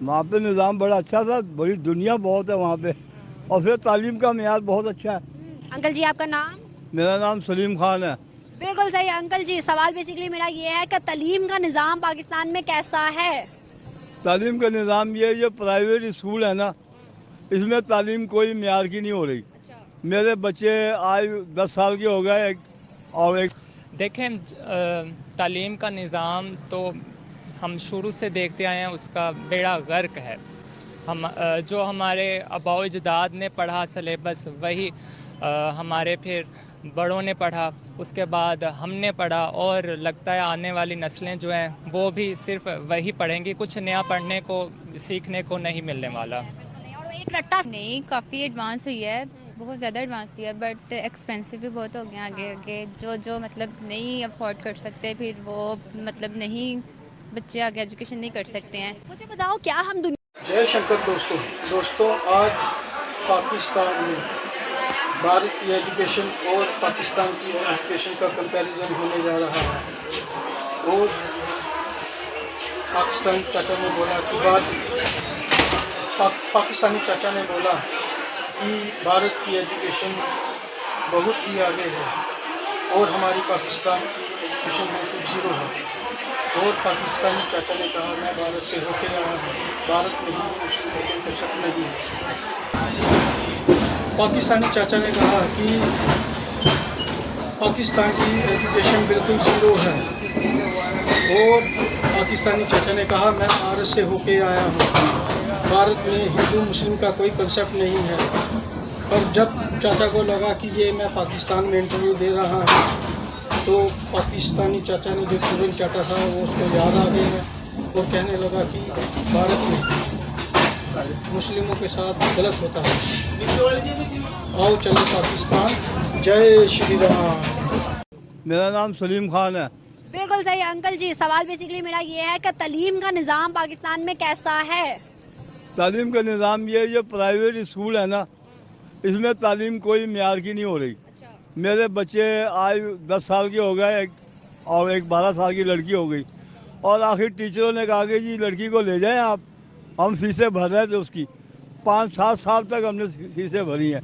वहाँ पे निज़ाम बड़ा अच्छा था, बड़ी दुनिया बहुत है वहाँ पे, और फिर तालीम का मेयार बहुत अच्छा है। अंकल जी आपका नाम? मेरा नाम सलीम खान है। बिल्कुल सही अंकल जी। सवाल बेसिकली मेरा ये है कि तालीम का निज़ाम पाकिस्तान में कैसा है? तालीम का निज़ाम ये प्राइवेट स्कूल है ना, इसमें तालीम कोई मेयार की नहीं हो रही। मेरे बच्चे आज 10 साल के हो गए, और एक देखें तालीम का निज़ाम तो हम शुरू से देखते आए हैं, उसका बेड़ा गर्क है। हम जो हमारे आबाओ अजदाद ने पढ़ा सिलेबस वही हमारे फिर बड़ों ने पढ़ा, उसके बाद हमने पढ़ा, और लगता है आने वाली नस्लें जो हैं वो भी सिर्फ वही पढ़ेंगी, कुछ नया पढ़ने को सीखने को नहीं मिलने वाला। और एक रट्टा नहीं, काफ़ी एडवांस हुई है, बहुत ज़्यादा एडवांस हुई है, बट एक्सपेंसिव भी बहुत हो गया। आगे आगे जो मतलब नहीं अफोर्ड कर सकते, फिर वो मतलब नहीं, बच्चे आगे एजुकेशन नहीं कर सकते हैं। मुझे बताओ क्या हम दुनिया जय शंकर दोस्तों, आज पाकिस्तान में भारत की एजुकेशन और पाकिस्तान की एजुकेशन का कंपैरिजन होने जा रहा है। और पाकिस्तानी चाचा ने बोला कि भारत की एजुकेशन बहुत ही आगे है और हमारी पाकिस्तान की एजुकेशन बिल्कुल ज़ीरो है। और पाकिस्तानी चाचा ने कहा, मैं भारत से होके आया हूँ, भारत में हिंदू मुस्लिम का कोई कंसेप्ट नहीं है। पाकिस्तानी चाचा ने कहा कि पाकिस्तान की एजुकेशन बिल्कुल ज़ीरो है। और पाकिस्तानी चाचा ने कहा, मैं भारत से होके आया हूँ, भारत में हिंदू मुस्लिम का कोई कंसेप्ट नहीं है। और जब चाचा को लगा कि ये मैं पाकिस्तान में इंटरव्यू दे रहा हूँ, तो पाकिस्तानी चाचा ने जो चूरन चाटा था वो उसको याद आ गया और कहने लगा कि भारत में मुस्लिमों के साथ गलत होता है, आओ चलो पाकिस्तान, जय श्री राम। मेरा नाम सलीम खान है। बिल्कुल सही अंकल जी। सवाल बेसिकली मेरा ये है कि तालीम का निज़ाम पाकिस्तान में कैसा है? तालीम का निज़ाम ये प्राइवेट स्कूल है ना, इसमें तालीम कोई मेयार की नहीं हो रही। मेरे बच्चे आज 10 साल के हो गए, और एक 12 साल की लड़की हो गई, और आखिर टीचरों ने कहा कि जी लड़की को ले जाएं आप। हम फीसें भर रहे थे उसकी, 5-7 साल तक हमने फीसें भरी हैं,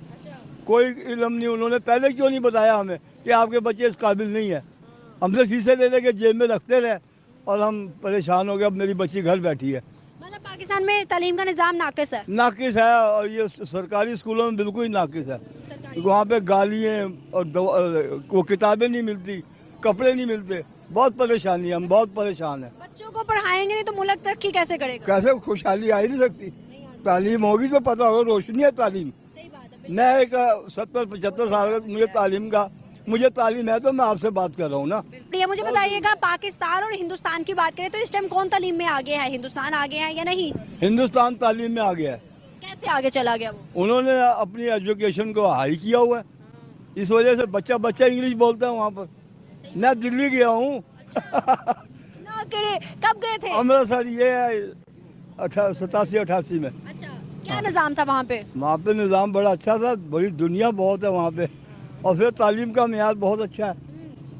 कोई इल्म नहीं। उन्होंने पहले क्यों नहीं बताया हमें कि आपके बच्चे इस काबिल नहीं है। हमसे फीसें दे दे के जेब में रखते रहे, और हम परेशान हो गए। अब मेरी बच्ची घर बैठी है। मतलब पाकिस्तान में तालीम का निज़ाम नाकिस है? नाकिस है, और ये सरकारी स्कूलों में बिल्कुल ही नाकिस है। वहाँ पे गालियाँ और वो किताबें नहीं मिलती, कपड़े नहीं मिलते, बहुत परेशानी है। हम बहुत परेशान हैं। बच्चों को पढ़ाएंगे नहीं तो मुल्क तरक्की कैसे करेगा? कैसे खुशहाली आ ही नहीं सकती। तालीम होगी तो पता होगा, रोशनी है तालीम। मैं एक 70-75 साल का, मुझे तालीम है, तो मैं आपसे बात कर रहा हूँ ना। ये मुझे बताइएगा, पाकिस्तान और हिंदुस्तान की बात करें तो इस टाइम कौन तालीम में आगे है? हिंदुस्तान आगे है या नहीं? हिंदुस्तान तालीम में आ गया है। कैसे आगे चला गया वो? उन्होंने अपनी एजुकेशन को हाई किया हुआ है, इस वजह से बच्चा इंग्लिश बोलता है वहाँ पर। मैं दिल्ली गया हूँ कब गए थे? अमृतसर, ये 87-88 में। अच्छा, क्या निज़ाम था वहाँ पे? वहाँ पे निज़ाम बड़ा अच्छा था, बड़ी दुनिया बहुत है वहाँ पे, और फिर तालीम का मेयार बहुत अच्छा है।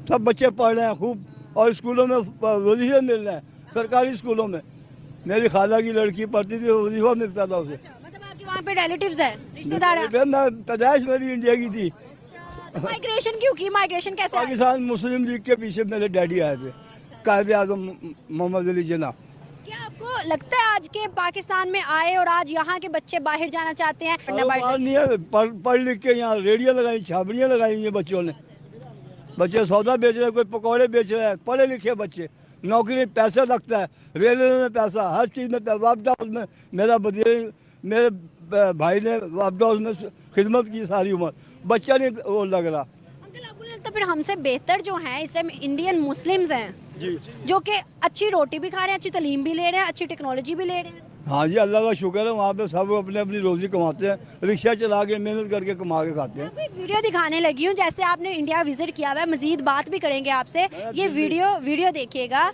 सब बच्चे पढ़ रहे हैं खूब, और स्कूलों में वजीफे मिल रहे हैं, सरकारी स्कूलों में। मेरी खाला की लड़की पढ़ती थी, वजीफा मिलता था उसे। मतलब आपके वहाँ पे रिलेटिव्स हैं, रिश्तेदार हैं? मैं पैदाइश मेरी इंडिया की थी। तो माइग्रेशन क्यों की? माइग्रेशन कैसे आई? पाकिस्तान मुस्लिम लीग के पीछे मेरे डैडी आए थे, कायदे आज़म मोहम्मद अली जिन्ना। क्या आपको लगता है आज के पाकिस्तान में आए और आज यहाँ के बच्चे बाहर जाना चाहते हैं? बाहर नहीं है, पढ़ लिख के यहाँ रेडियो लगाई, छाबड़ियाँ लगाई हैं बच्चों ने। बच्चे सौदा बेच रहे हैं, कोई पकौड़े बेच रहे हैं, पढ़े लिखे बच्चे। नौकरी में पैसा लगता है, रेलवे में पैसा, हर चीज़ में पैसा। वापडा में मेरे भाई ने वापडा में खिदमत की सारी उम्र, बच्चा नहीं वो लग रहा। अंकल आपको नहीं लगता फिर हमसे बेहतर जो हैं इस टाइम इंडियन मुस्लिम्स हैं, जी, जो कि अच्छी रोटी भी खा रहे हैं, अच्छी तालीम भी ले रहे हैं, अच्छी टेक्नोलॉजी भी ले रहे हैं? हाँ जी, अल्लाह का शुक्र है, वहाँ पे सब अपने अपनी रोजी कमाते हैं, रिक्शा चला के मेहनत करके कमा के खाते हैं। आपको एक वीडियो दिखाने लगी हूँ, जैसे आपने इंडिया विजिट किया हुआ है, मजीद बात भी करेंगे आपसे। ये वीडियो देखिएगा।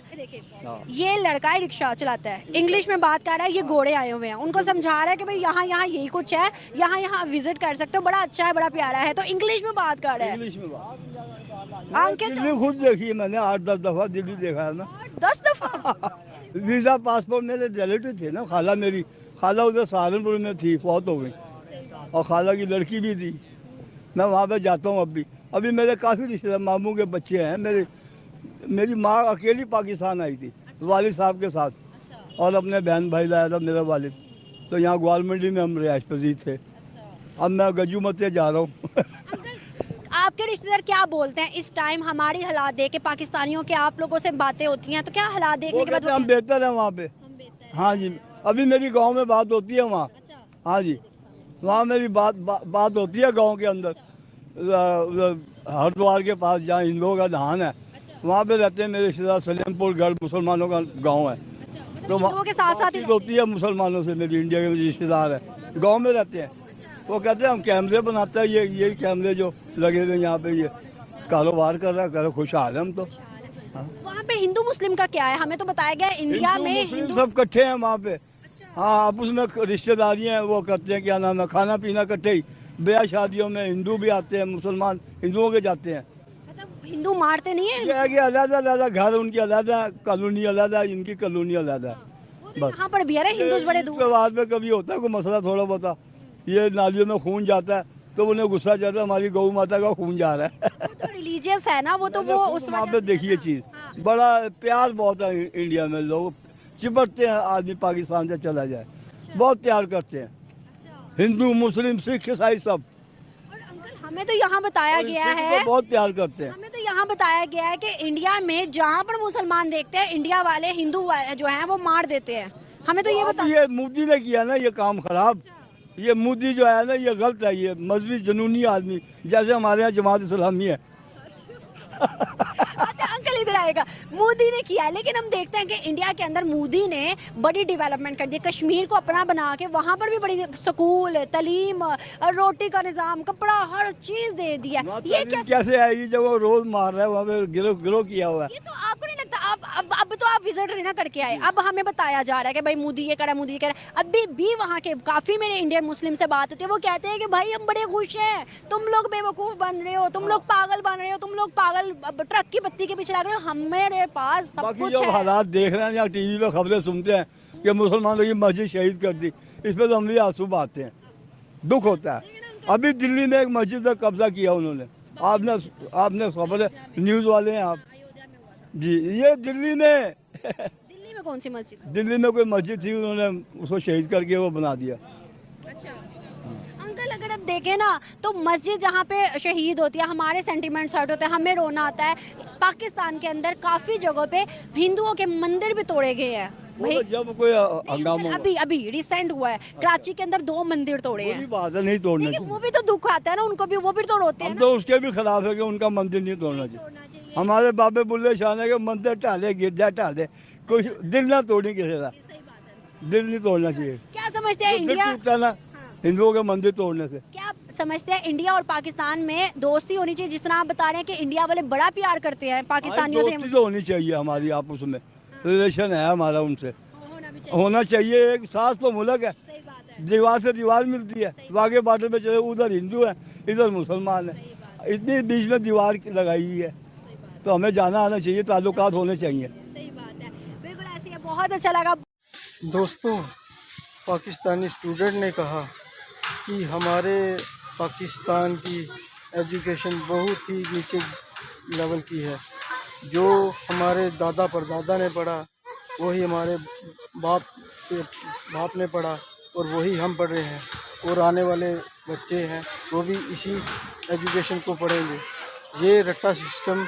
ये लड़का है, रिक्शा चलाता है, इंग्लिश में बात कर रहा है। ये घोड़े आए हुए हैं, उनको समझा रहा है कि भाई यहाँ यही कुछ है, यहाँ विजिट कर सकते हो, बड़ा अच्छा है, बड़ा प्यारा है। तो इंग्लिश में बात कर रहा है। इंग्लिश में आंखें दिल्ली खुद देखी है मैंने, 8-10 दफ़ा दिल्ली देखा है ना। 10 दफा? वीज़ा पासपोर्ट मेरे रिलेटिव थे ना, खाला मेरी खाला उधर सहारनपुर में थी, फौत हो गई, और खाला की लड़की भी थी। मैं वहाँ पे जाता हूँ अभी मेरे काफ़ी रिश्तेदार मामू के बच्चे हैं मेरी माँ अकेली पाकिस्तान आई थी वालिद साहब के साथ, और अपने बहन भाई लाया था मेरा वालिद। तो यहाँ ग्वालमंडी में हम रिहाइश पजीर थे। अब मैं गज्जू मते जा रहा हूँ। आपके रिश्तेदार क्या बोलते हैं इस टाइम हमारी हालात देख के? पाकिस्तानियों के आप लोगों से बातें होती हैं तो क्या हालात देखने वो के बाद कहते हैं, हम बेहतर हैं वहाँ पे। हाँ जी, अभी मेरी गांव में बात होती है वहाँ। हाँ जी, वहाँ मेरी बात होती है गांव के अंदर, हरिद्वार के पास जहाँ हिंदुओं का धान है, वहाँ पे रहते हैं मेरे रिश्तेदार। सलेमपुर गढ़ मुसलमानों का गांव है, तो हिंदुओं के साथ साथ ही बातचीत होती है मुसलमानों से। मेरी इंडिया के रिश्तेदार है, गांव में रहते हैं। वो कहते हैं हम कैमरे बनाते हैं, यही कैमरे जो लगे हुए यहाँ पे, ये कारोबार कर रहा है, करो खुशहाल है हम तो। वहाँ पे हिंदू मुस्लिम का क्या है? हमें तो बताया गया है इंडिया में मुस्लिम सब इकट्ठे हैं वहाँ पे। हाँ, अब उसमें रिश्तेदारी हैं, वो करते हैं, क्या नाम है, खाना पीना इकट्ठे ही। ब्याह शादियों में हिंदू भी आते हैं, मुसलमान हिंदुओं के जाते हैं। मतलब हिंदू मारते नहीं है? ये है कि अलग घर उनकी अलग है, कॉलोनी अलग है, इनकी कॉलोनी अलग है। बस यहाँ पर भी है हिंदू बड़े दूर। बाद में कभी होता है कोई मसला थोड़ा बहुत, ये नालियों में खून जाता है तो उन्हें गुस्सा जाता है, हमारी गौ माता का खून जा रहा है। वो तो रिलीजियस है ना, वो तो वो उस वहाँ पे देखिए चीज़, बड़ा प्यार बहुत है इंडिया में। लोग चिपटते हैं आदमी पाकिस्तान से चला जाए, बहुत प्यार करते हैं, हिंदू मुस्लिम सिख ईसाई सब। और अंकल हमें तो यहाँ बताया गया है, बहुत प्यार करते हैं। हमें तो यहाँ बताया गया है कि इंडिया में जहाँ पर मुसलमान देखते हैं, इंडिया वाले हिंदू जो हैं वो मार देते हैं। हमें तो ये अब बता। ये मोदी ने किया ना ये काम खराब। ये मोदी जो है ना, ये गलत है, ये मजहबी जुनूनी आदमी, जैसे हमारे यहाँ जमात इस्लामी है। अच्छा अंकल इधर आएगा। मोदी ने किया है, लेकिन हम देखते हैं कि इंडिया के अंदर मोदी ने बड़ी डेवलपमेंट कर दी। कश्मीर को अपना बना के वहाँ पर भी बड़ी स्कूल, तालीम, रोटी का निज़ाम, कपड़ा, हर चीज़ दे दिया। ये कैसे आएगी जब वो रोज मार रहा है, वहाँ पे गिरो किया हुआ है। ये तो आपको नहीं लगता? अब तो आप विजिट ना करके आए, अब हमें बताया जा रहा है कि भाई मोदी ये करा, मोदी ये करा। अभी भी वहाँ के काफ़ी मेरे इंडियन मुस्लिम से बात होती है, वो कहते हैं कि भाई हम बड़े खुश हैं, तुम लोग बेवकूफ़ बन रहे हो, तुम लोग पागल बन रहे हो, तुम लोग पागल ट्रक की बत्ती के पीछे लग रहे हो, हमारे पास सब बाकी कुछ जो है। हालात देख रहे हैं या टीवी पे खबरें सुनते हैं कि मुसलमानों की मस्जिद शहीद कर दी, इस पर तो हम भी आंसू बहाते हैं, दुख होता है। अभी दिल्ली में एक मस्जिद पर कब्जा किया उन्होंने, आपने खबर है, न्यूज़ वाले हैं आप जी, ये दिल्ली में दिल्ली में कौन सी मस्जिद? दिल्ली में कोई मस्जिद थी, उन्होंने उसको शहीद करके वो बना दिया। अच्छा अंकल, अगर आप देखें ना तो मस्जिद जहाँ पे शहीद होती है, हमारे सेंटिमेंट्स हर्ट होते हैं, हमें रोना आता है। पाकिस्तान के अंदर काफ़ी जगहों पे हिंदुओं के मंदिर भी तोड़े गए हैं। वो तो जब कोई हंगामा अभी रिसेंट हुआ है, कराची के अंदर 2 मंदिर तोड़े कोई हैं। बात है, नहीं तोड़ना लेकिन चाहिए। वो भी तो दुख आता है ना उनको भी, वो भी तो रोते हैं हम ना। तो उसके भी खिलाफ है कि उनका मंदिर नहीं तोड़ना चाहिए। हमारे बाबे बुल्ले शाह ने के मंदिर ढाले, गिरजा ढाले, कुछ दिल ना तोड़ी किसी का, दिल नहीं तोड़ना चाहिए। क्या समझते हैं दिल इंडिया, टूटता ना हिंदुओं के मंदिर तोड़ने से। क्या समझते हैं इंडिया और पाकिस्तान में दोस्ती होनी चाहिए? जिस तरह आप बता रहे हैं कि इंडिया वाले बड़ा प्यार करते हैं पाकिस्तानियों से। दोस्ती तो होनी चाहिए हमारी आपस में, रिलेशन है हमारा उनसे, होना चाहिए। एक सास तो मुल्क है, दीवार से दीवार मिलती है, वागे बॉर्डर पे चले, उधर हिंदू है, इधर मुसलमान है, इतनी बीच में दीवार लगाई हुई है, तो हमें जाना आना चाहिए, ताल्लुकात होने चाहिए। सही बात है, बिल्कुल ऐसी है। बहुत अच्छा लगा। दोस्तों, पाकिस्तानी स्टूडेंट ने कहा कि हमारे पाकिस्तान की एजुकेशन बहुत ही नीचे लेवल की है। जो हमारे दादा परदादा ने पढ़ा वही हमारे बाप ने पढ़ा और वही हम पढ़ रहे हैं, और आने वाले बच्चे हैं वो भी इसी एजुकेशन को पढ़ेंगे। ये रट्टा सिस्टम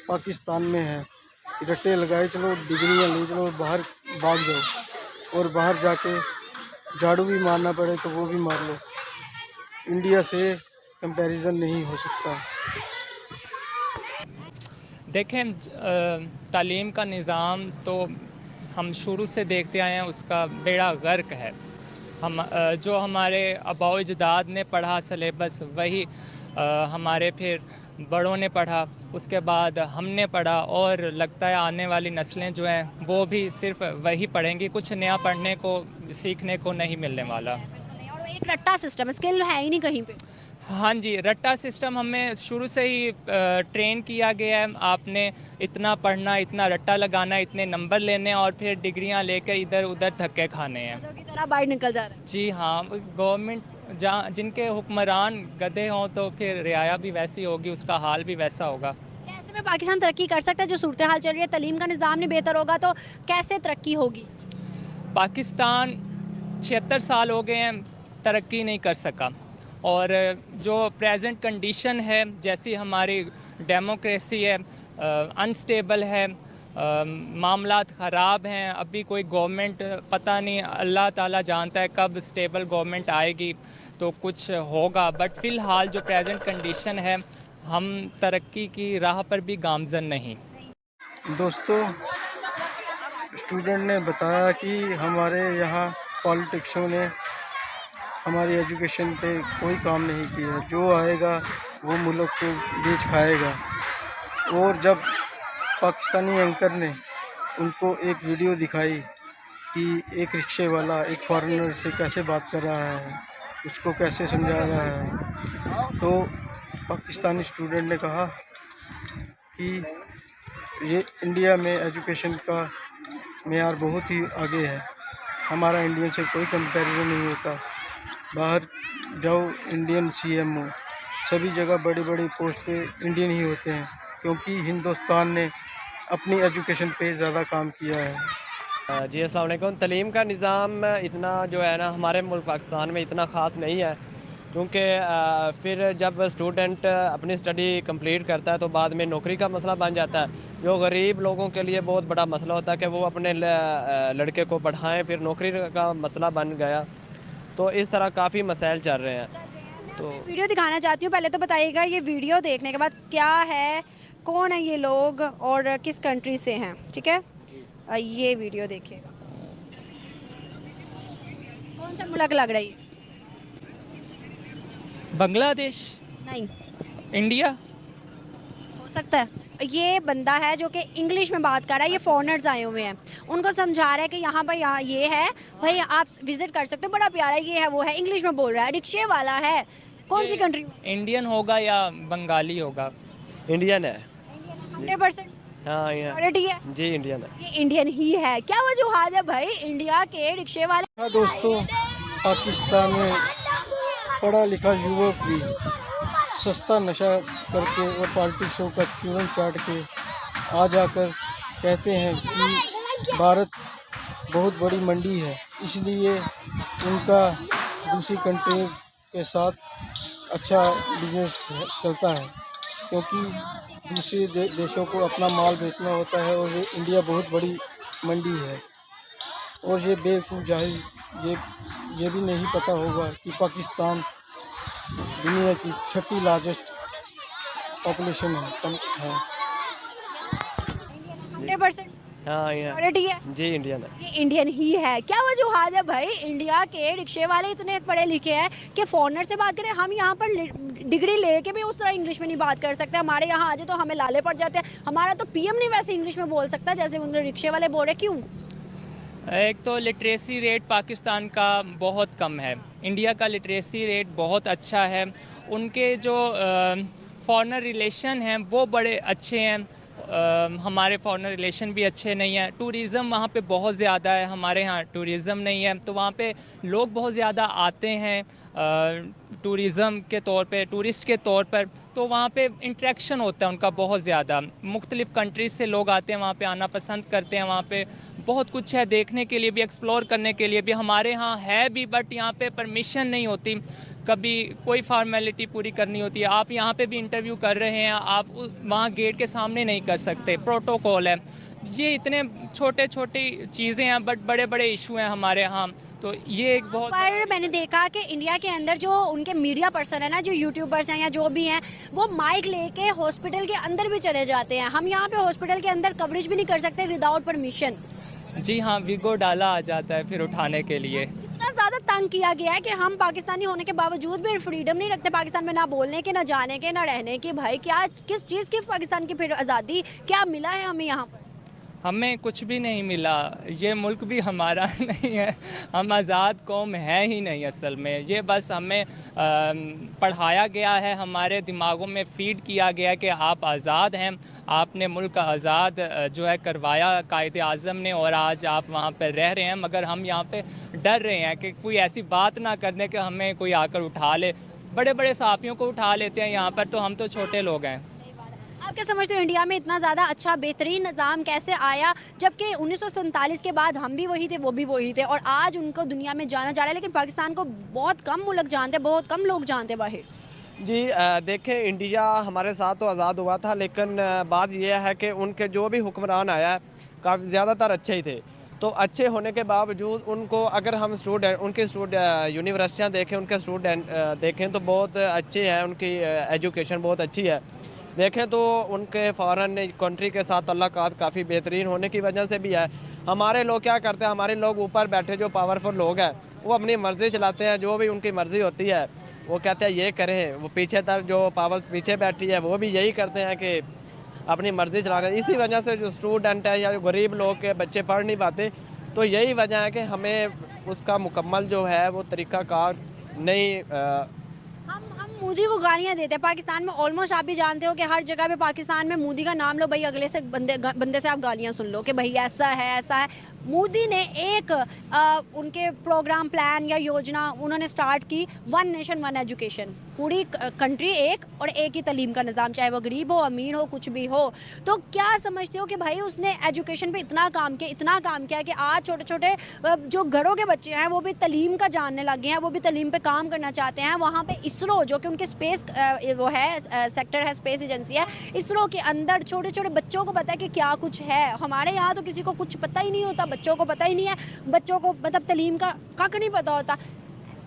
पाकिस्तान में है, रट्टे लगाए चलो, डिग्रियाँ ले चलो, बाहर भाग जाओ, और बाहर जाके झाड़ू भी मारना पड़े तो वो भी मार लो। इंडिया से कंपैरिजन नहीं हो सकता। देखें, तालीम का निज़ाम तो हम शुरू से देखते आए हैं, उसका बेड़ा गर्क है। हम जो हमारे आबाओ अजदाद ने पढ़ा सिलेबस, वही हमारे फिर बड़ों ने पढ़ा, उसके बाद हमने पढ़ा, और लगता है आने वाली नस्लें जो हैं वो भी सिर्फ वही पढ़ेंगी, कुछ नया पढ़ने को सीखने को नहीं मिलने वाला। और एक रट्टा सिस्टम, स्किल है ही नहीं कहीं पे। हाँ जी, रट्टा सिस्टम हमें शुरू से ही ट्रेन किया गया है। आपने इतना पढ़ना, इतना रट्टा लगाना, इतने नंबर लेने और फिर डिग्रियां लेकर इधर उधर धक्के खाने हैं। की तरह बाहर निकल जा रहा है। जी हाँ, गवर्नमेंट जहाँ जिनके हुक्मरान गधे हों तो फिर रियाया भी वैसी होगी, उसका हाल भी वैसा होगा। ऐसे में पाकिस्तान तरक्की कर सकता है? जो सूरत हाल चल रही है, तालीम का निज़ाम नहीं बेहतर होगा तो कैसे तरक्की होगी? पाकिस्तान 76 साल हो गए हैं, तरक्की नहीं कर सका। और जो प्रेजेंट कंडीशन है, जैसी हमारी डेमोक्रेसी है, अनस्टेबल है, मामलात ख़राब हैं। अभी कोई गवर्नमेंट पता नहीं, अल्लाह ताला जानता है कब स्टेबल गवर्नमेंट आएगी तो कुछ होगा। बट फ़िलहाल जो प्रेजेंट कंडीशन है, हम तरक्की की राह पर भी गामज़न नहीं। दोस्तों, स्टूडेंट ने बताया कि हमारे यहाँ पॉलिटिक्सों ने हमारी एजुकेशन पे कोई काम नहीं किया। जो आएगा वो मुल्क को बेच खाएगा। और जब पाकिस्तानी एंकर ने उनको एक वीडियो दिखाई कि एक रिक्शे वाला एक फॉरेनर से कैसे बात कर रहा है, उसको कैसे समझा रहा है, तो पाकिस्तानी स्टूडेंट ने कहा कि ये इंडिया में एजुकेशन का मेयार बहुत ही आगे है, हमारा इंडियन से कोई कंपैरिजन नहीं होता। बाहर जाओ, इंडियन सीएम हो, सभी जगह बड़ी बड़ी पोस्ट पे इंडियन ही होते हैं, क्योंकि हिंदुस्तान ने अपनी एजुकेशन पे ज़्यादा काम किया है। जी अस्सलाम वालेकुम। तलीम का निज़ाम इतना जो है ना हमारे मुल्क पाकिस्तान में इतना ख़ास नहीं है, क्योंकि फिर जब स्टूडेंट अपनी स्टडी कंप्लीट करता है तो बाद में नौकरी का मसला बन जाता है, जो गरीब लोगों के लिए बहुत बड़ा मसला होता है कि वो अपने लड़के को पढ़ाएं, फिर नौकरी का मसला बन गया। तो इस तरह काफ़ी मसाइल चल रहे हैं। तो वीडियो दिखाना चाहती हूँ, पहले तो बताइएगा ये वीडियो देखने के बाद क्या है, कौन है ये लोग और किस कंट्री से हैं, ठीक है? ये वीडियो देखिएगा। कौन सा मुल्क लग रही है? बांग्लादेश, नहीं इंडिया। हो सकता है। ये बंदा है जो कि इंग्लिश में बात कर रहा है, ये फॉरेनर्स आए हुए हैं, उनको समझा रहा है कि यहाँ पर यहाँ ये है भाई, आप विजिट कर सकते हो, बड़ा प्यारा ये है वो है, इंग्लिश में बोल रहा है, रिक्शे वाला है। कौन सी कंट्री? इंडियन होगा या बंगाली होगा? इंडियन है। 100% हाँ ये सिक्योरिटी है। जी इंडियन है। ये इंडियन ही है। क्या वजूहात है भाई इंडिया के रिक्शे वाले? हाँ दोस्तों, पाकिस्तान में पढ़ा लिखा युवक भी सस्ता नशा करके और पॉलिटिक्सों का चूरन चाट के आ जाकर कहते हैं कि भारत बहुत बड़ी मंडी है, इसलिए उनका दूसरी कंट्री के साथ अच्छा बिजनेस चलता है, क्योंकि दूसरे देशों को अपना माल बेचना होता है और ये इंडिया बहुत बड़ी मंडी है। और ये बेवकूफ़ जाहिर ये भी नहीं पता होगा कि पाकिस्तान दुनिया की 6ठी लार्जेस्ट पॉपुलेशन है। 100% हाँ ये सिक्योरिटी है। जी इंडियन है। ये इंडियन ही है। क्या वजूहात है भाई इंडिया के रिक्शे वाले इतने पढ़े लिखे हैं कि फॉरेनर से बात करें? हम यहाँ पर डिग्री लेके भी उस तरह इंग्लिश में नहीं बात कर सकते। हमारे यहाँ आ जाए तो हमें लाले पड़ जाते हैं। हमारा तो पीएम नहीं वैसे इंग्लिश में बोल सकता जैसे उन्हें रिक्शे वाले बोल रहे। क्यों? एक तो लिटरेसी रेट पाकिस्तान का बहुत कम है, इंडिया का लिटरेसी रेट बहुत अच्छा है। उनके जो फॉरेनर रिलेशन हैं वो बड़े अच्छे हैं, हमारे फॉरेनर रिलेशन भी अच्छे नहीं हैं। टूरिज़म वहाँ पे बहुत ज़्यादा है, हमारे यहाँ टूरिज़म नहीं है, तो वहाँ पे लोग बहुत ज़्यादा आते हैं टूरिज़म के तौर पे, टूरिस्ट के तौर पर। तो वहाँ पे इंटरेक्शन होता है उनका बहुत ज़्यादा। मुख्तलिफ़ कंट्रीज़ से लोग आते हैं, वहाँ पे आना पसंद करते हैं। वहाँ पे बहुत कुछ है देखने के लिए भी, एक्सप्लोर करने के लिए भी। हमारे यहाँ है भी, बट यहाँ पे परमिशन नहीं होती, कभी कोई फार्मेलिटी पूरी करनी होती है। आप यहाँ पे भी इंटरव्यू कर रहे हैं, आप वहाँ गेट के सामने नहीं कर सकते, प्रोटोकॉल है। ये इतने छोटे छोटी चीज़ें हैं, बट बड़े बड़े इशू हैं हमारे यहाँ। तो ये एक बहुत पर मैंने देखा कि इंडिया के अंदर जो उनके मीडिया पर्सन है ना, जो यूट्यूबर्स हैं या जो भी हैं, वो माइक लेके हॉस्पिटल के अंदर भी चले जाते हैं। हम यहाँ पे हॉस्पिटल के अंदर कवरेज भी नहीं कर सकते विदाउट परमिशन। जी हाँ, वीगो डाला आ जाता है फिर उठाने के लिए। इतना ज़्यादा तंग किया गया है कि हम पाकिस्तानी होने के बावजूद भी फ्रीडम नहीं रखते पाकिस्तान में, ना बोलने के, ना जाने के, ना रहने के। भाई क्या किस चीज़ की पाकिस्तान की फिर आज़ादी क्या मिला है हमें यहाँ पर? हमें कुछ भी नहीं मिला, ये मुल्क भी हमारा नहीं है, हम आज़ाद कौम है ही नहीं असल में। ये बस हमें पढ़ाया गया है, हमारे दिमागों में फीड किया गया कि आप आज़ाद हैं, आपने मुल्क आज़ाद जो है करवाया कायद आज़म ने, और आज आप वहाँ पर रह रहे हैं। मगर हम यहाँ पे डर रहे हैं कि कोई ऐसी बात ना करने कि हमें कोई आकर उठा ले। बड़े बड़े सहाफ़ियों को उठा लेते हैं यहाँ पर, तो हम तो छोटे लोग हैं। आप क्या समझते हो इंडिया में इतना ज़्यादा अच्छा बेहतरीन निज़ाम कैसे आया, जबकि 1947 के बाद हम भी वही थे, वो भी वही थे, और आज उनको दुनिया में जाना जा रहा है, लेकिन पाकिस्तान को बहुत कम मुल्क जानते, बहुत कम लोग जानते बाहर। जी देखें, इंडिया हमारे साथ तो आज़ाद हुआ था, लेकिन बात यह है कि उनके जो भी हुक्मरान आया काफ़ी ज़्यादातर अच्छे ही थे। तो अच्छे होने के बावजूद उनको अगर हम उनके यूनिवर्सिटियाँ देखें, उनके स्टूडेंट देखें तो बहुत अच्छे हैं, उनकी एजुकेशन बहुत अच्छी है। देखें तो उनके फॉरेन कंट्री के साथ तल्लुकात काफ़ी बेहतरीन होने की वजह से भी है। हमारे लोग क्या करते हैं, हमारे लोग ऊपर बैठे जो पावरफुल लोग हैं वो अपनी मर्ज़ी चलाते हैं, जो भी उनकी मर्ज़ी होती है वो कहते हैं ये करें। वो पीछे तक जो पावर पीछे बैठी है वो भी यही करते हैं कि अपनी मर्ज़ी चला रहे हैं। इसी वजह से जो स्टूडेंट है या जो गरीब लोग के बच्चे पढ़ नहीं पाते, तो यही वजह है कि हमें उसका मुकम्मल जो है वो तरीक़ाकार नहीं हम मोदी को गालियां देते हैं पाकिस्तान में। ऑलमोस्ट आप भी जानते हो कि हर जगह पे पाकिस्तान में मोदी का नाम लो भाई, अगले से बंदे से आप गालियां सुन लो कि भाई ऐसा है ऐसा है। मोदी ने एक उनके प्रोग्राम प्लान या योजना उन्होंने स्टार्ट की, वन नेशन वन एजुकेशन, पूरी कंट्री एक और एक ही तालीम का निज़ाम, चाहे वो गरीब हो अमीर हो कुछ भी हो। तो क्या समझते हो कि भाई उसने एजुकेशन पे इतना काम किया कि आज छोटे छोटे जो घरों के बच्चे हैं वो भी तालीम का जानने लग गए हैं, वो भी तालीम पे काम करना चाहते हैं। वहाँ पे इसरो जो कि उनके स्पेस वो है सेक्टर है, स्पेस एजेंसी है, इसरो के अंदर छोटे छोटे बच्चों को पता है कि क्या कुछ है। हमारे यहाँ तो किसी को कुछ पता ही नहीं होता, बच्चों को पता ही नहीं है, बच्चों को मतलब तालीम का कख नहीं पता होता।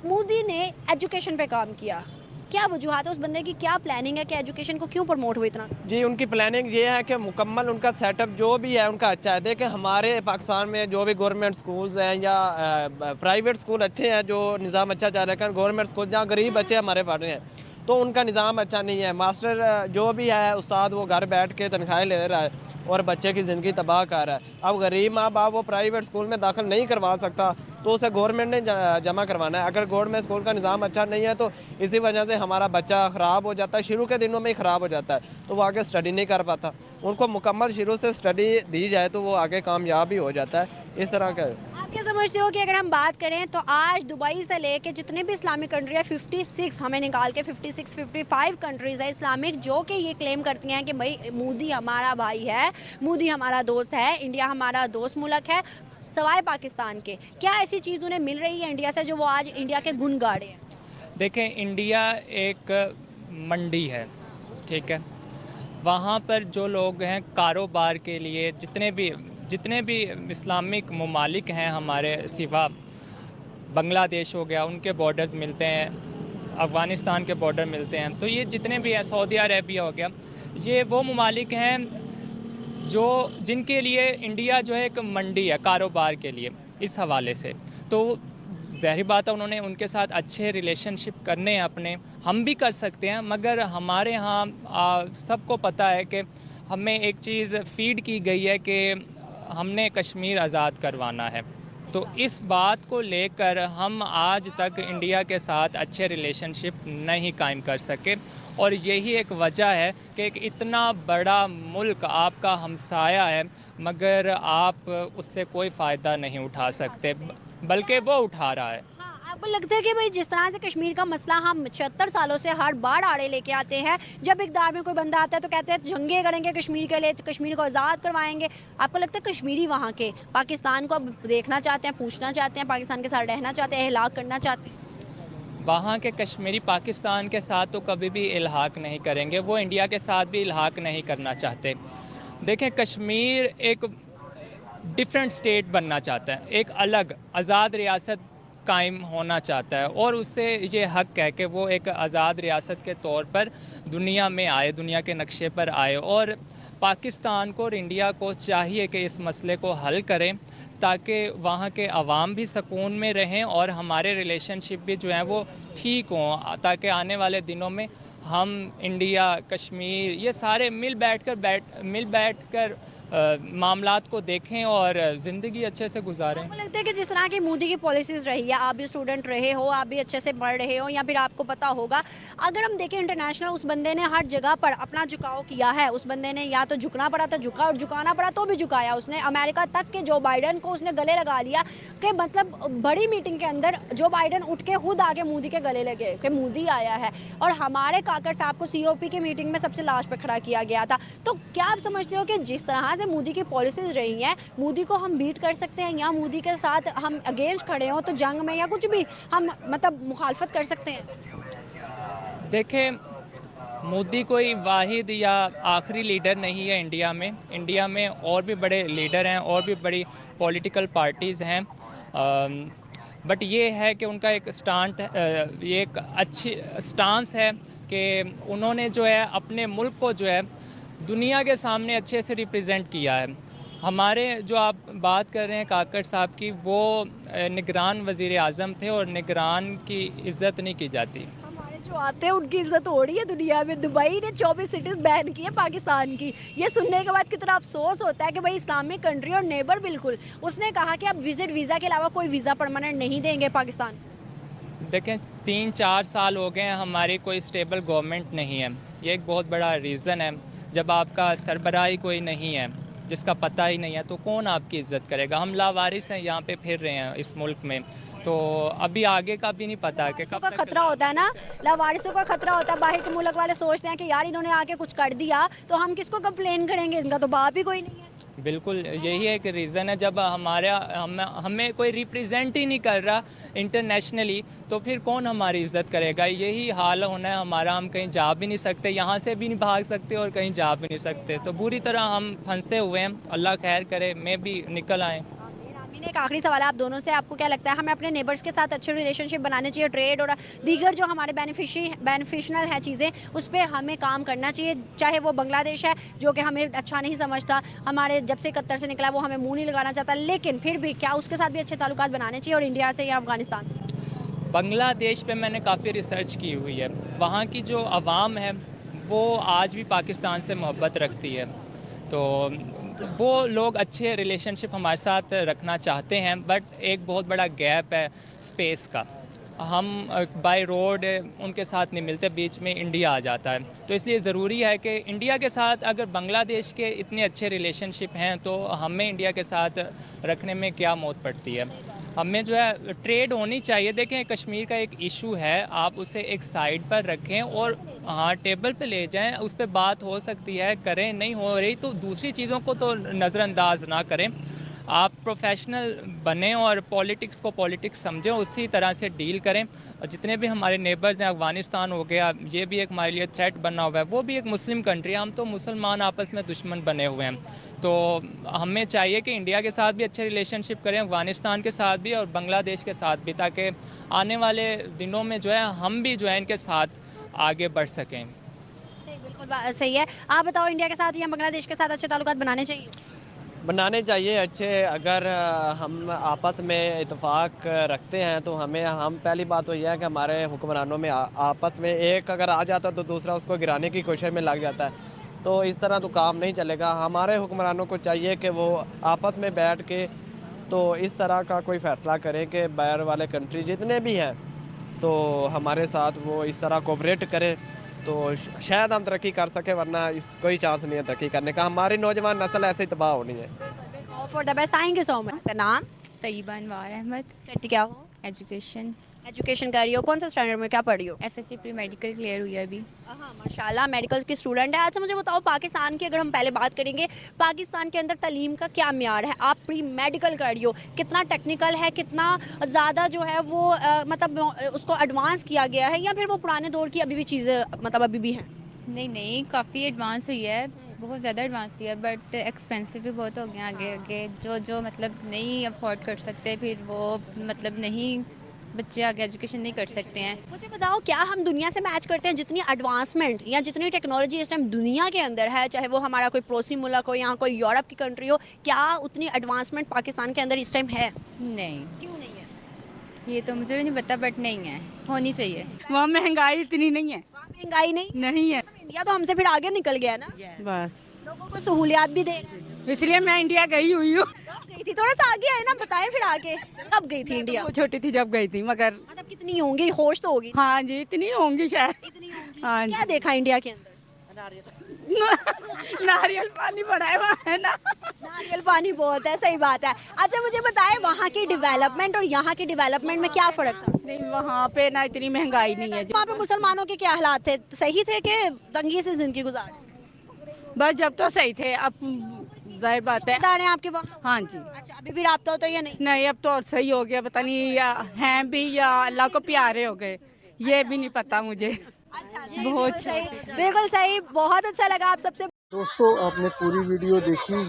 मोदी ने एजुकेशन पे काम किया, क्या वजूहत है उस बंदे की, क्या प्लानिंग है कि एजुकेशन को क्यों प्रमोट हुई इतना? जी उनकी प्लानिंग ये है कि मुकम्मल उनका सेटअप जो भी है उनका अच्छा है। देखिए हमारे पाकिस्तान में जो भी गवर्नमेंट स्कूल्स हैं या प्राइवेट स्कूल अच्छे हैं, जो निज़ाम अच्छा चल रहा है, गवर्नमेंट स्कूल जहाँ गरीब बच्चे हमारे पढ़ रहे हैं तो उनका निज़ाम अच्छा नहीं है। मास्टर जो भी है उस्ताद वो घर बैठ के तनख्वाहें ले रहा है और बच्चे की ज़िंदगी तबाह कर रहा है। अब गरीब माँ बाप वो प्राइवेट स्कूल में दाखिल नहीं करवा सकता तो उसे गवर्नमेंट ने जमा करवाना है। अगर गवर्नमेंट स्कूल का निज़ाम अच्छा नहीं है तो इसी वजह से हमारा बच्चा ख़राब हो जाता है, शुरू के दिनों में ही ख़राब हो जाता है, तो वो आगे स्टडी नहीं कर पाता। उनको मुकम्मल शुरू से स्टडी दी जाए तो वो आगे कामयाब भी हो जाता है। इस तरह का आप क्या समझते हो कि अगर हम बात करें तो आज दुबई से लेके जितने भी इस्लामिक कंट्री है 56 हमें निकाल के 55 कंट्रीज़ है इस्लामिक जो कि ये क्लेम करती हैं कि भाई मोदी हमारा भाई है, मोदी हमारा दोस्त है, इंडिया हमारा दोस्त मुल्क है, सवाए पाकिस्तान के। क्या ऐसी चीज़ उन्हें मिल रही है इंडिया से जो वो आज इंडिया के गुण गा रहे हैं? देखें, इंडिया एक मंडी है, ठीक है, वहाँ पर जो लोग हैं कारोबार के लिए जितने भी इस्लामिक ममालिक हैं हमारे सिवा, बांग्लादेश हो गया उनके बॉर्डर्स मिलते हैं, अफ़गानिस्तान के बॉर्डर मिलते हैं, तो ये जितने भी हैं, सऊदी अरेबिया हो गया, ये वो ममालिक हैं जो जिनके लिए इंडिया जो है एक मंडी है कारोबार के लिए। इस हवाले से तो ज़ाहिर बात है उन्होंने उनके साथ अच्छे रिलेशनशिप करने हैं अपने, हम भी कर सकते हैं, मगर हमारे यहाँ सबको पता है कि हमें एक चीज़ फीड की गई है कि हमने कश्मीर आज़ाद करवाना है। तो इस बात को लेकर हम आज तक इंडिया के साथ अच्छे रिलेशनशिप नहीं कायम कर सके, और यही एक वजह है कि एक इतना बड़ा मुल्क आपका हमसाया है मगर आप उससे कोई फ़ायदा नहीं उठा सकते, बल्कि वो उठा रहा है। आपको लगता है कि भाई जिस तरह से कश्मीर का मसला हम 76 सालों से हर बार आड़े लेके आते हैं, जब इक़्तिदार में कोई बंदा आता है तो कहते हैं जंगे करेंगे कश्मीर के लिए, कश्मीर को आज़ाद करवाएंगे। आपको लगता है कश्मीरी वहाँ के पाकिस्तान को अब देखना चाहते हैं, पूछना चाहते हैं, पाकिस्तान के साथ रहना चाहते हैं, इलाक़ करना चाहते हैं? वहाँ के कश्मीरी पाकिस्तान के साथ तो कभी भी इल्हाक़ नहीं करेंगे, वो इंडिया के साथ भी इल्हाक़ नहीं करना चाहते। देखें, कश्मीर एक डिफरेंट स्टेट बनना चाहता है, एक अलग आज़ाद रियासत कायम होना चाहता है, और उससे ये हक़ है कि वो एक आज़ाद रियासत के तौर पर दुनिया में आए, दुनिया के नक्शे पर आए। और पाकिस्तान को और इंडिया को चाहिए कि इस मसले को हल करें ताकि वहाँ के अवाम भी सुकून में रहें और हमारे रिलेशनशिप भी जो हैं वो ठीक हों, ताकि आने वाले दिनों में हम इंडिया कश्मीर ये सारे मिल बैठ कर मामलात को देखें और ज़िंदगी अच्छे से गुजारें। आपको लगता है कि जिस तरह की मोदी की पॉलिसीज रही है, आप भी स्टूडेंट रहे हो, आप भी अच्छे से पढ़ रहे हो या फिर आपको पता होगा, अगर हम देखें इंटरनेशनल, उस बंदे ने हर जगह पर अपना झुकाव किया है। उस बंदे ने या तो झुकना पड़ा तो झुका, और झुकाना पड़ा तो भी झुकाया। उसने अमेरिका तक के जो बाइडन को उसने गले लगा लिया कि मतलब बड़ी मीटिंग के अंदर जो बाइडन उठ के खुद आके मोदी के गले लगे कि मोदी आया है, और हमारे काकर साहब को COP की मीटिंग में सबसे लास्ट पे खड़ा किया गया था। तो क्या आप समझते हो कि जिस तरह से मोदी की पॉलिसीज रही हैं, मोदी को हम बीट कर सकते हैं, या मोदी के साथ हम अगेंस्ट खड़े हों तो जंग में या कुछ भी हम मतलब मुखालफत कर सकते हैं? देखें, मोदी कोई वाहिद या आखिरी लीडर नहीं है इंडिया में। इंडिया में और भी बड़े लीडर हैं और भी बड़ी पॉलिटिकल पार्टीज़ हैं, बट ये है कि उनका एक ये एक अच्छी स्टांस है कि उन्होंने जो है अपने मुल्क को जो है दुनिया के सामने अच्छे से रिप्रेजेंट किया है। हमारे जो आप बात कर रहे हैं काकड़ साहब की, वो निगरान वज़ीर आज़म थे और निगरान की इज़्ज़त नहीं की जाती। हमारे जो आते हैं उनकी इज्जत हो रही है दुनिया में। दुबई ने 24 सिटीज बैन की है पाकिस्तान की। ये सुनने के बाद कितना अफसोस होता है कि भाई इस्लामिक कंट्री और नेबर बिल्कुल, उसने कहा कि अब विजिट वीज़ा के अलावा कोई वीज़ा परमानेंट नहीं देंगे पाकिस्तान। देखें, 3-4 साल हो गए हैं, हमारी कोई स्टेबल गवर्नमेंट नहीं है। ये एक बहुत बड़ा रीज़न है। जब आपका सरबराही कोई नहीं है, जिसका पता ही नहीं है, तो कौन आपकी इज़्ज़त करेगा? हम लावारिस हैं, यहाँ पे फिर रहे हैं इस मुल्क में, तो अभी आगे का भी नहीं पता कि कब का खतरा होता है ना, लावारिसों का खतरा होता है। बाहर के मुल्क वाले सोचते हैं कि यार इन्होंने आके कुछ कर दिया तो हम किसको कंप्लेन करेंगे, इनका तो बाप ही कोई नहीं है। बिल्कुल यही एक रीज़न है। जब हमें कोई रिप्रेजेंट ही नहीं कर रहा इंटरनेशनली, तो फिर कौन हमारी इज़्ज़त करेगा? यही हाल होना है हमारा। हम कहीं जा भी नहीं सकते, यहाँ से भी नहीं भाग सकते और कहीं जा भी नहीं सकते, तो बुरी तरह हम फंसे हुए हैं। अल्लाह खैर करे, मैं भी निकल आए। एक आखिरी सवाल है आप दोनों से, आपको क्या लगता है हमें अपने नेबर्स के साथ अच्छे रिलेशनशिप बनाने चाहिए? ट्रेड और दीगर जो हमारे बेनिफिशियल है चीज़ें, उस पर हमें काम करना चाहिए। चाहे वो बांग्लादेश है जो कि हमें अच्छा नहीं समझता, हमारे जब से कतर से निकला वो हमें मुंह नहीं लगाना चाहता, लेकिन फिर भी क्या उसके साथ भी अच्छे ताल्लुकात बनाने चाहिए? और इंडिया से या अफगानिस्तान? बांग्लादेश पे मैंने काफ़ी रिसर्च की हुई है। वहाँ की जो आवाम है वो आज भी पाकिस्तान से मोहब्बत रखती है, तो वो लोग अच्छे रिलेशनशिप हमारे साथ रखना चाहते हैं, बट एक बहुत बड़ा गैप है स्पेस का। हम बाय रोड उनके साथ नहीं मिलते, बीच में इंडिया आ जाता है। तो इसलिए ज़रूरी है कि इंडिया के साथ अगर बांग्लादेश के इतने अच्छे रिलेशनशिप हैं, तो हमें इंडिया के साथ रखने में क्या मौत पड़ती है? हमें जो है ट्रेड होनी चाहिए। देखें, कश्मीर का एक इशू है, आप उसे एक साइड पर रखें और हाँ टेबल पे ले जाएं, उस पर बात हो सकती है, करें, नहीं हो रही तो दूसरी चीज़ों को तो नज़रअंदाज ना करें। आप प्रोफेशनल बने और पॉलिटिक्स को पॉलिटिक्स समझें, उसी तरह से डील करें। और जितने भी हमारे नेबर्स हैं, अफगानिस्तान हो गया, ये भी एक हमारे लिए थ्रेट बना हुआ है, वो भी एक मुस्लिम कंट्री है। हम तो मुसलमान आपस में दुश्मन बने हुए हैं, तो हमें चाहिए कि इंडिया के साथ भी अच्छे रिलेशनशिप करें, अफगानिस्तान के साथ भी और बांग्लादेश के साथ भी, ताकि आने वाले दिनों में जो है हम भी जो है इनके साथ आगे बढ़ सकें। बिल्कुल सही है। आप बताओ, इंडिया के साथ या बांग्लादेश के साथ अच्छे ताल्लुकात बनाने चाहिए? बनाने चाहिए अच्छे। अगर हम आपस में इत्तेफाक रखते हैं तो हम पहली बात तो यह है कि हमारे हुक्मरानों में आपस में एक अगर आ जाता तो दूसरा उसको गिराने की कोशिश में लग जाता है, तो इस तरह तो काम नहीं चलेगा। हमारे हुक्मरानों को चाहिए कि वो आपस में बैठ के तो इस तरह का कोई फ़ैसला करें कि बाहर वाले कंट्री जितने भी हैं तो हमारे साथ वो इस तरह कोऑपरेट करें, तो शायद हम तरक्की कर सके, वरना कोई चांस नहीं है तरक्की करने का। हमारी नौजवान नस्ल ऐसे ही तबाह होनी है। For the best, thank you so much. का नाम? तैयबा अनवार अहमद। करती क्या हो? एजुकेशन कर रही हो? कौन सा स्टैंडर्ड में, क्या पढ़ रही हो? FSC प्री मेडिकल क्लियर हुई है अभी। हाँ माशाल्लाह, मेडिकल की स्टूडेंट है। अच्छा मुझे बताओ, पाकिस्तान की अगर हम पहले बात करेंगे, पाकिस्तान के अंदर तालीम का क्या म्यार है? आप प्री मेडिकल कर रही हो, कितना टेक्निकल है, कितना ज़्यादा जो है वो मतलब उसको एडवांस किया गया है, या फिर वो पुराने दौर की अभी भी चीज़ें मतलब अभी भी हैं? नहीं, काफ़ी एडवांस हुई है, बहुत ज़्यादा एडवांस हुई है, बट एक्सपेंसिव भी बहुत हो गया आगे जो मतलब नहीं अफोर्ड कर सकते, फिर वो मतलब नहीं, बच्चे आगे एजुकेशन नहीं कर सकते हैं। मुझे बताओ, क्या हम दुनिया से मैच करते हैं? जितनी एडवांसमेंट या जितनी टेक्नोलॉजी इस टाइम दुनिया के अंदर है, चाहे वो हमारा कोई पड़ोसी मुल्क हो या कोई यूरोप की कंट्री हो, क्या उतनी एडवांसमेंट पाकिस्तान के अंदर इस टाइम है? नहीं, क्यों नहीं है? ये तो मुझे भी नहीं पता, बट नहीं है, होनी चाहिए। वहाँ महंगाई इतनी नहीं है। वहाँ महंगाई नहीं है। इंडिया तो हमसे फिर आगे निकल गया ना, बस लोगों को सहूलियात भी दे रहे हैं। इसलिए मैं इंडिया गई हुई हूँ। कब गई थी? थोड़ा सा आगे आए ना, बताएं फिर आगे। कब गई थी इंडिया? वो छोटी थी जब गई थी, मगर मतलब कितनी होंगी, होश तो होगी। हाँ जी इतनी होंगी शायद। इतनी होंगी। हाँ जी। क्या देखा इंडिया के अंदर? नारियल पानी पड़ा है वहाँ, है ना। नारियल पानी बहुत है, सही बात है। अच्छा मुझे बताएं वहाँ की डेवलपमेंट और यहाँ की डेवलपमेंट में क्या फर्क था? नहीं वहाँ पे ना इतनी महंगाई नहीं है। वहाँ पे मुसलमानों के क्या हालात थे? सही थे कि तंगी से जिंदगी गुजार? बस जब तो सही थे, अब जाहिर बात है। दाने आपके वहाँ? हाँ जी। अच्छा अभी भी राब्ता होता है या नहीं? नहीं अब तो और सही हो गया, पता नहीं या हैं भी या अल्लाह को प्यारे हो गए, ये भी नहीं पता मुझे। अच्छा बहुत सही, बिल्कुल सही। बहुत अच्छा लगा आप सबसे। दोस्तों आपने पूरी वीडियो देखी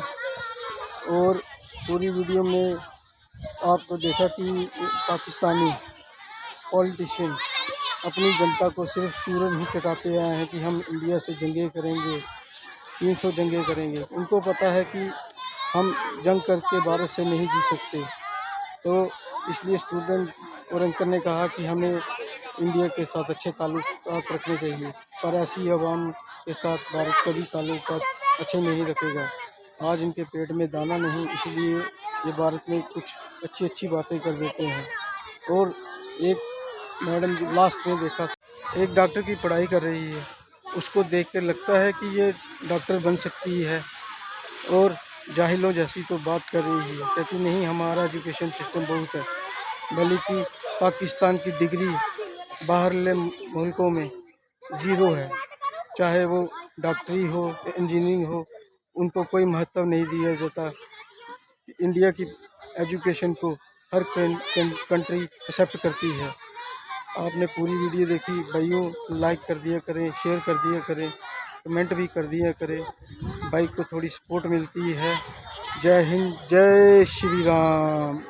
और पूरी वीडियो में आपको देखा कि पाकिस्तानी पॉलिटिशियन अपनी जनता को सिर्फ चूरन ही चटाते आए हैं कि हम इंडिया से जंगें करेंगे, 300 जंगें करेंगे। उनको पता है कि हम जंग करके भारत से नहीं जी सकते, तो इसलिए स्टूडेंट और एंकर ने कहा कि हमें इंडिया के साथ अच्छे ताल्लुकात रखने चाहिए, पर ऐसी आवाम के साथ भारत कभी ताल्लुकात अच्छे नहीं रखेगा। आज इनके पेट में दाना नहीं, इसलिए ये भारत में कुछ अच्छी अच्छी बातें कर देते हैं। और एक मैडम लास्ट में देखा, एक डॉक्टर की पढ़ाई कर रही है, उसको देख कर लगता है कि ये डॉक्टर बन सकती है और जाहिलों जैसी तो बात कर रही है। कहती नहीं हमारा एजुकेशन सिस्टम बहुत है, बल्कि पाकिस्तान की डिग्री बाहरले मुल्कों में ज़ीरो है, चाहे वो डॉक्टरी हो इंजीनियरिंग हो, उनको कोई महत्व नहीं दिया जाता। इंडिया की एजुकेशन को हर कंट्री एक्सेप्ट करती है। आपने पूरी वीडियो देखी भाइयों, लाइक कर दिया करें, शेयर कर दिया करें, कमेंट भी कर दिया करें, भाई को थोड़ी सपोर्ट मिलती है। जय हिंद, जय श्री राम।